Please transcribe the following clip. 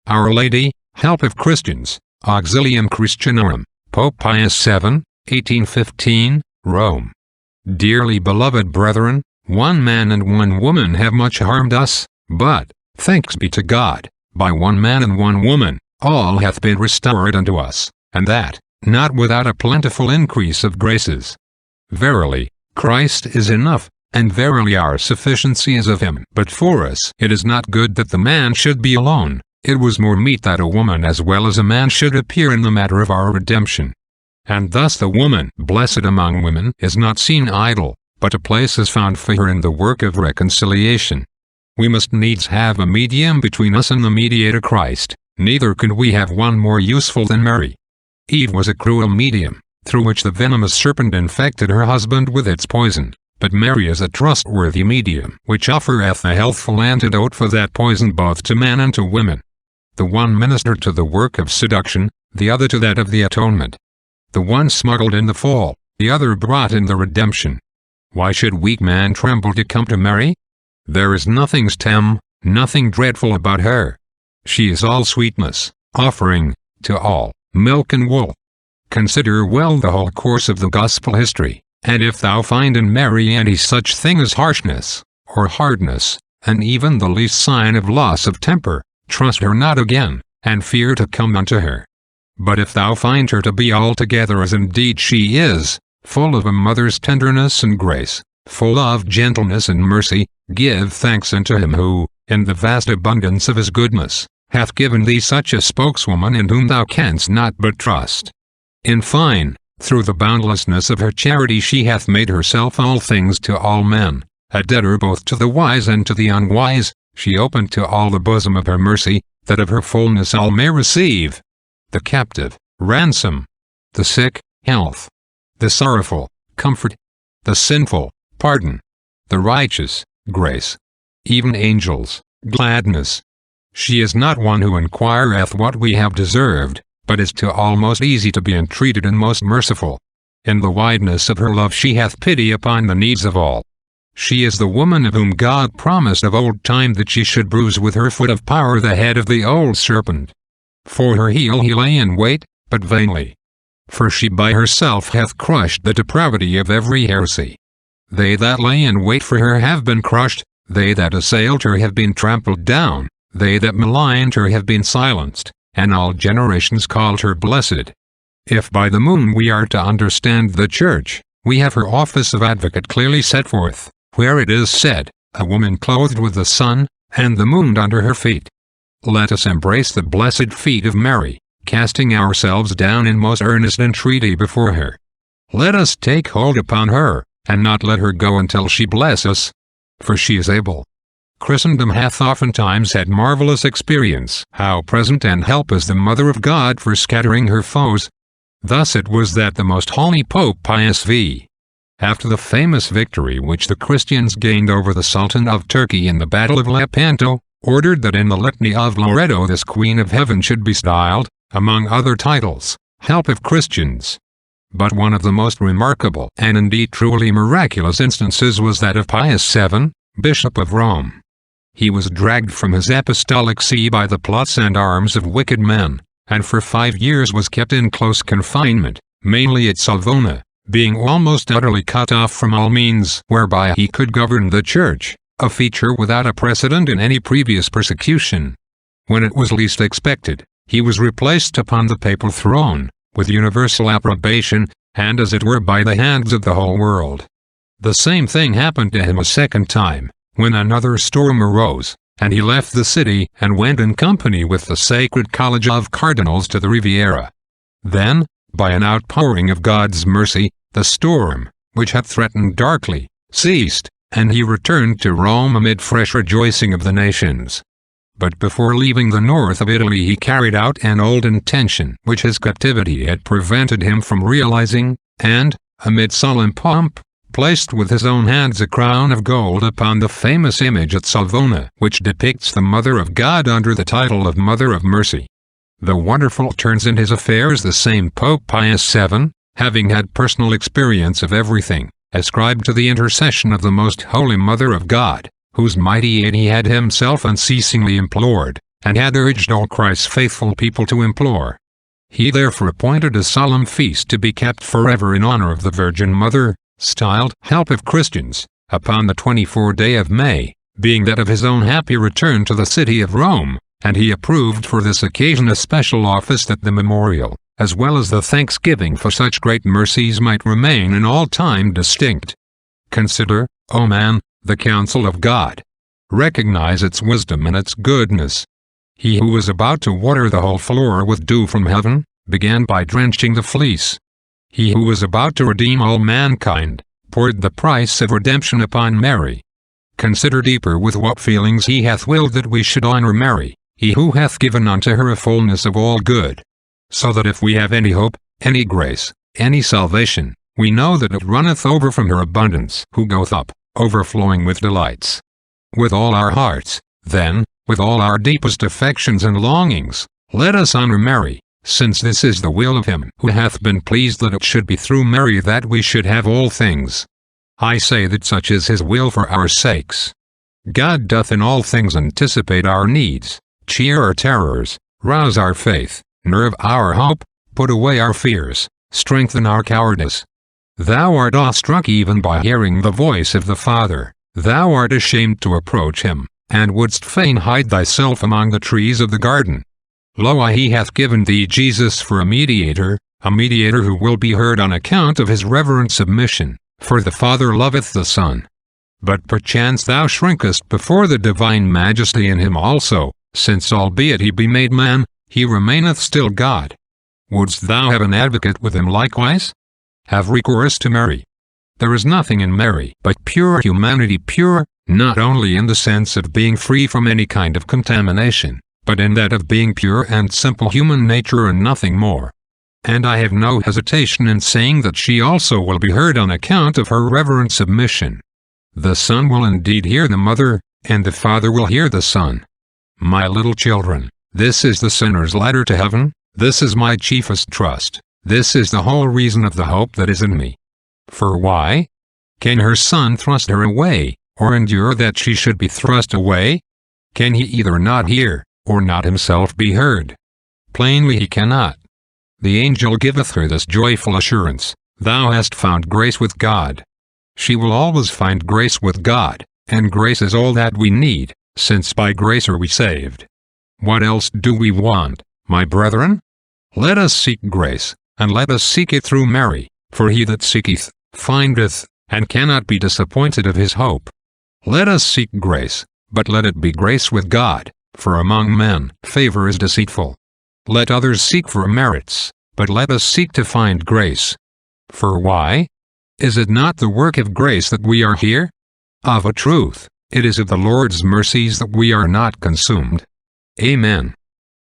Our Lady, Help of Christians, Auxilium Christianorum, Pope Pius VII, 1815, Rome. Dearly beloved brethren, one man and one woman have much harmed us, but, thanks be to God, by one man and one woman, all hath been restored unto us, and that, not without a plentiful increase of graces. Verily, Christ is enough, and verily our sufficiency is of him. But for us it is not good that the man should be alone, it was more meet that a woman as well as a man should appear in the matter of our redemption. And thus the woman, blessed among women, is not seen idle, but a place is found for her in the work of reconciliation. We must needs have a medium between us and the mediator Christ, neither could we have one more useful than Mary. Eve was a cruel medium, through which the venomous serpent infected her husband with its poison, but Mary is a trustworthy medium, which offereth a healthful antidote for that poison both to men and to women. The one ministered to the work of seduction, the other to that of the atonement. The one smuggled in the fall, the other brought in the redemption. Why should weak man tremble to come to Mary? There is nothing stem, nothing dreadful about her. She is all sweetness, offering, to all, milk and wool. Consider well the whole course of the gospel history, and if thou find in Mary any such thing as harshness, or hardness, and even the least sign of loss of temper, trust her not again, and fear to come unto her. But if thou find her to be altogether as indeed she is, full of a mother's tenderness and grace, full of gentleness and mercy, give thanks unto him who, in the vast abundance of his goodness, hath given thee such a spokeswoman in whom thou canst not but trust. In fine, through the boundlessness of her charity she hath made herself all things to all men, a debtor both to the wise and to the unwise. She opened to all the bosom of her mercy, that of her fullness all may receive. The captive, ransom. The sick, health. The sorrowful, comfort. The sinful, pardon. The righteous, grace. Even angels, gladness. She is not one who inquireth what we have deserved, but is to all most easy to be entreated and most merciful. In the wideness of her love she hath pity upon the needs of all. She is the woman of whom God promised of old time that she should bruise with her foot of power the head of the old serpent. For her heel he lay in wait, but vainly. For she by herself hath crushed the depravity of every heresy. They that lay in wait for her have been crushed, they that assailed her have been trampled down, they that maligned her have been silenced, and all generations called her blessed. If by the moon we are to understand the Church, we have her office of advocate clearly set forth, where it is said, a woman clothed with the sun, and the moon under her feet. Let us embrace the blessed feet of Mary, casting ourselves down in most earnest entreaty before her. Let us take hold upon her, and not let her go until she bless us. For she is able. Christendom hath oftentimes had marvelous experience how present and help is the Mother of God for scattering her foes. Thus it was that the most holy Pope Pius VI, after the famous victory which the Christians gained over the Sultan of Turkey in the Battle of Lepanto, ordered that in the Litany of Loreto this Queen of Heaven should be styled, among other titles, Help of Christians. But one of the most remarkable and indeed truly miraculous instances was that of Pius VII, Bishop of Rome. He was dragged from his apostolic see by the plots and arms of wicked men, and for 5 years was kept in close confinement, mainly at Savona, being almost utterly cut off from all means whereby he could govern the Church, a feature without a precedent in any previous persecution. When it was least expected, he was replaced upon the papal throne, with universal approbation, and as it were by the hands of the whole world. The same thing happened to him a second time, when another storm arose, and he left the city and went in company with the Sacred College of Cardinals to the Riviera. Then, by an outpouring of God's mercy, the storm, which had threatened darkly, ceased, and he returned to Rome amid fresh rejoicing of the nations. But before leaving the north of Italy he carried out an old intention which his captivity had prevented him from realizing, and, amid solemn pomp, placed with his own hands a crown of gold upon the famous image at Savona which depicts the Mother of God under the title of Mother of Mercy. The wonderful turns in his affairs the same Pope Pius VII, having had personal experience of everything, ascribed to the intercession of the Most Holy Mother of God, whose mighty aid he had himself unceasingly implored, and had urged all Christ's faithful people to implore. He therefore appointed a solemn feast to be kept forever in honor of the Virgin Mother, styled Help of Christians, upon the 24th day of May, being that of his own happy return to the city of Rome, and he approved for this occasion a special office that the memorial, as well as the thanksgiving for such great mercies, might remain in all time distinct. Consider, O man, the counsel of God. Recognize its wisdom and its goodness. He who was about to water the whole floor with dew from heaven, began by drenching the fleece. He who was about to redeem all mankind, poured the price of redemption upon Mary. Consider deeper with what feelings he hath willed that we should honor Mary, he who hath given unto her a fullness of all good. So that if we have any hope, any grace, any salvation, we know that it runneth over from her abundance, who goeth up, overflowing with delights. With all our hearts, then, with all our deepest affections and longings, let us honor Mary, since this is the will of him who hath been pleased that it should be through Mary that we should have all things. I say that such is his will for our sakes. God doth in all things anticipate our needs, cheer our terrors, rouse our faith, nerve our hope, put away our fears, strengthen our cowardice. Thou art awestruck even by hearing the voice of the Father. Thou art ashamed to approach him, and wouldst fain hide thyself among the trees of the garden. Lo, he hath given thee Jesus for a mediator who will be heard on account of his reverent submission, for the Father loveth the Son. But perchance thou shrinkest before the divine majesty in him also, since albeit he be made man, he remaineth still God. Wouldst thou have an advocate with him likewise? Have recourse to Mary. There is nothing in Mary but pure humanity, pure, not only in the sense of being free from any kind of contamination, but in that of being pure and simple human nature and nothing more. And I have no hesitation in saying that she also will be heard on account of her reverent submission. The Son will indeed hear the Mother, and the Father will hear the Son. My little children, this is the sinner's ladder to heaven, this is my chiefest trust, this is the whole reason of the hope that is in me. For why? Can her Son thrust her away, or endure that she should be thrust away? Can he either not hear, or not himself be heard? Plainly he cannot. The angel giveth her this joyful assurance, Thou hast found grace with God. She will always find grace with God, and grace is all that we need, since by grace are we saved. What else do we want, my brethren? Let us seek grace, and let us seek it through Mary, for he that seeketh, findeth, and cannot be disappointed of his hope. Let us seek grace, but let it be grace with God, for among men favor is deceitful. Let others seek for merits, but let us seek to find grace. For why? Is it not the work of grace that we are here? Of a truth, it is of the Lord's mercies that we are not consumed. Amen.